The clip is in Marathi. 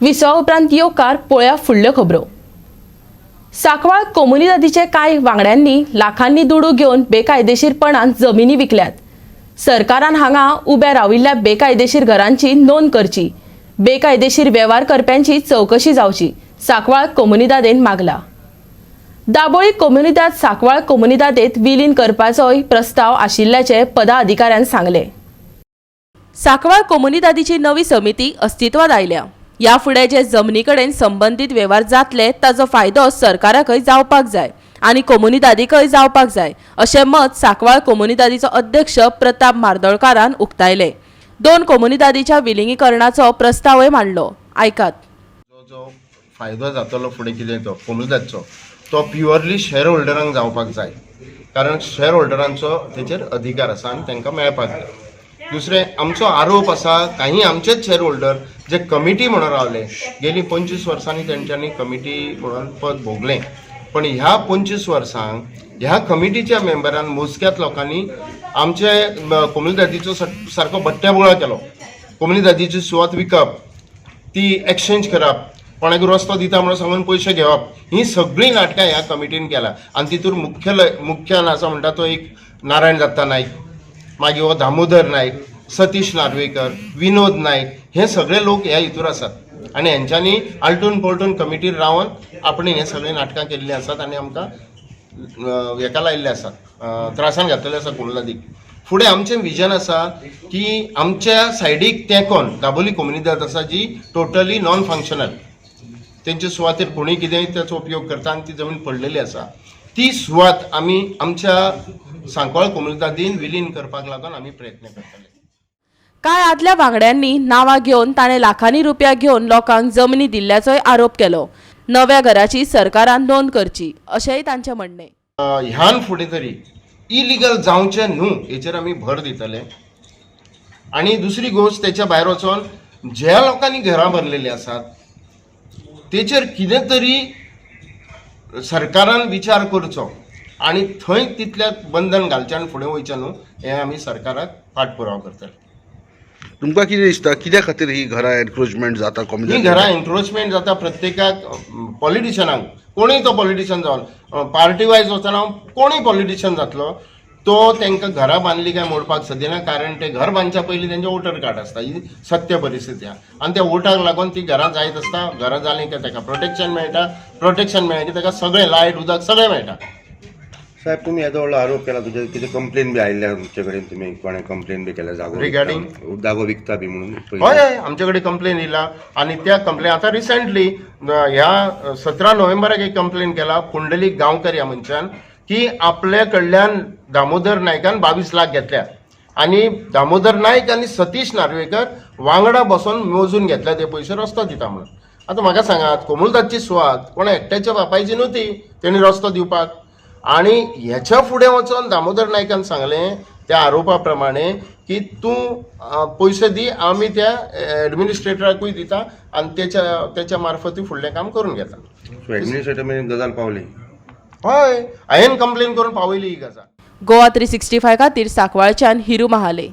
विसवा उपरांत येवकार पळया फुडल्यो खबरो। सांकवाळ कम्युनिदादीचे कांय वांगड्यांनी लाखांनी दुडू घेवन बेकायदेशीरपणान जमिनी विकल्यात। सरकारान हांगा उबे राविल्ल्या बेकायदेशीर घरांची नोंद करची, बेकायदेशीर वेव्हार करप्यांची चौकशी जावची, सांकवाळ कम्युनिदादेन मागला। दाबोळी कम्युनिदाद सांकवाळ कम्युनिदादेत विलीन करपाचोय प्रस्ताव आशिल्ल्याचे पदाधिकाऱ्यान सांगले। सांकवाळ कम्युनिदादीची नवी समिती अस्तित्वात आयल्या। या फुडें जे जमनी कडेन संबंधित वेव्हार जातले ताजो फायदो सरकाराकय जावपाक जाय आनी कम्युनिदादीकय जावपाक जाय अशें मत सांकवाळ कम्युनिदादीचो अध्यक्ष प्रताप मार्दोळकारान उक्तायले। 2 कम्युनिदादीच्या विलीनीकरणाचो प्रस्तावय मांडलो। आयकात। जो फायदो जातलो फुडें कितें तो कम्युनिदादीचो तो प्युअरली शेअर होल्डरांक जावपाक जाय, कारण शेअर होल्डरांचो तेचेर अधिकार आसा आनी तांकां मेळपाक जाय। दुसरें आमचो आरोप आसा काही आमचेच शेअर होल्डर जे कमिटी म्हणून रावले, गेली 25 वर्सांनी तेंच्यांनी कमिटी म्हणून पद भोगलें, पण ह्या 25 वर्सांक ह्या कमिटीच्या मेंबरान मोजक्यात लोकांनी आमचे कम्युनिदादीचो सारको बट्ट्याबोळा केलो। कम्युनिदादीची सुवात विकप, ती एक्सचेंज करप, कोणाक रस्तो दिता म्हणून सांगून पयशे घेवप, ही सगळी नाटकां ह्या कमिटीन केला। आनी तितून मुख्यान आसा म्हणटा तो एक नारायण दत्ता नायक, मागीर हो दामोदर नायक, सतीश नार्वेकर, विनोद नायक, हे सगळे लोक ह्या हितूर आसात आनी हेंच्यांनी आलटून पलटून कमिटीर रावन आपणी हे सगळे नाटकां केल्लीं आसात आनी आमकां हेका लायिल्ले आसात, त्रासान घातलेले आसा कम्युनिदादीक। फुडें आमचें विजन आसा की आमच्या सायडीक तेंकोन दाबोली कम्युनिदाद आसा जी टोटली नॉन फंक्शनल, तेंचे सुवातेर कोणूय कितेंय त्याचो उपयोग करता आनी ती जमीन पडलेली आसा, ती सुवात आमी आमच्या सांकवाळ कम्युनिदादीन विलीन करपाक लागून आमी प्रयत्न करतले। कांय आदल्या वांगड्यांनी नांवां घेवन ताणें लाखांनी रुपया घेवन लोकांक जमनी दिल्ल्याचोय आरोप केलो। नव्या घराची सरकारान नोंद करची अशेंय तांचें म्हणणें। ह्यान फुडें तरी इलिगल जावचें न्हू हेचेर आमी भर दितले। आनी दुसरी गोश्ट तेच्या भायर वचोन ज्या लोकांनी घरां भरलेलीं आसात तेचेर कितें तरी सरकारान विचार करचो आनी थंय तितल्या बंधन घालचें आनी फुडें वयचें न्हू हें आमी सरकाराक पाठपुरावो करतले। तुमकां कितें दिसता कित्या खातीर ही घरां एनक्रोचमेंट जाता? ही घरां एनक्रोचमेंट जाता प्रत्येकाक, पॉलिटिशनाक, कोणूय तो पॉलिटिशन जावन पार्टी वायज वचना कोणूय पॉलिटिशन जातलो तो तांकां घरां बांदली काय मोडपाक सदिना, कारण ते घर बांदच्या पयलीं तेंचे वोटर कार्ड आसता, ही सत्य परिस्थिती आहा आनी त्या वोटाक लागून ती घरां जायत आसता। घरां जालीं की ताका प्रोटेक्शन मेळटा की ताका सगळें लायट उदक सगळें मेळटा। साहेब तुम्ही येदो व्हडलो आरोप केला, तुझे कितें कंप्लेन बी आयिल्ल्या तुमचे कडेन, तुमी कोणें कंप्लेन बी केल्या जागो रिगार्डिंग जागो विकता बी म्हणून? हय आमचे कडेन कंप्लेन येयला आनी त्या कंप्लेन आतां रिसेंटली ह्या 17 नोव्हेंबराक एक कंप्लेन केला पुंडलीक गांवकर ह्या मनशान की आपल्या कडल्यान दामोदर नायकान 22 लाख घेतल्या आनी दामोदर नायक आनी सतीश नार्वेकर वांगडा बसून मोजून घेतल्या ते पयशे रस्तो दिता म्हणून। आतां म्हाका सांगात, कम्युनिदादची सुवात कोणा एकट्याच्या बापायची न्हू, तेणी रस्तो दिवपाक। आणि ह्याच्या फुडें वचोन दामोदर नायकान सांगलें त्या आरोपा प्रमाणे की तूं पयशे दी, आमी त्या एडमिनिस्ट्रेटराकूय दिता आनी तेच्या मार्फती फुडलें काम करून घेता। एडमिनिस्ट्रेटर मेरेन गजाल पावली? हय, हांवें कंप्लेन करून पावयली ही गजाल। गोवा 365 खातीर सांकवाळच्यान हिरू महाले।